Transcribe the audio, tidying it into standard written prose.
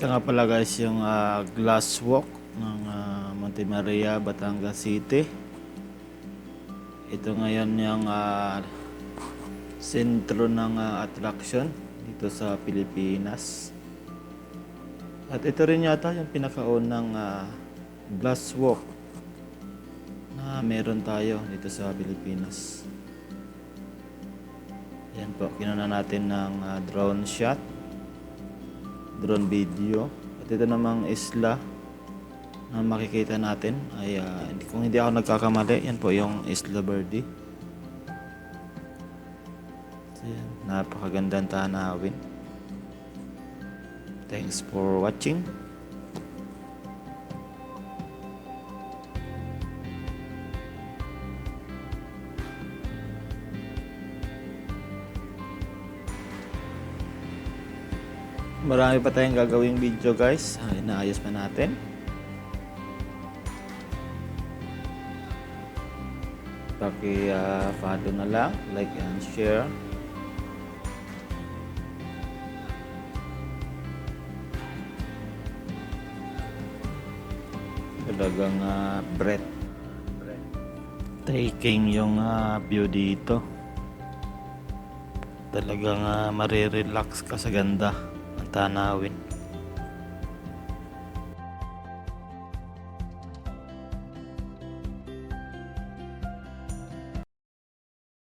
Ito nga pala guys yung glass walk ng Monte Maria, Batangas City. Ito ngayon yung sentro ng attraction dito sa Pilipinas. At ito rin yata yung pinakaunang glass walk na meron tayo dito sa Pilipinas. Yan po, kinuna natin ng drone shot, drone video. At ito namang isla na makikita natin ay kung hindi ako nagkakamali, yan po yung Isla Verde. So, yan, napakagandang tanawin. Thanks for watching. Marami pa tayong gagawing video guys. Inaayos pa natin. Paki-follow na lang, like and share. Talagang breathtaking yung view dito. Talagang marirelax ka sa ganda ng tanawin.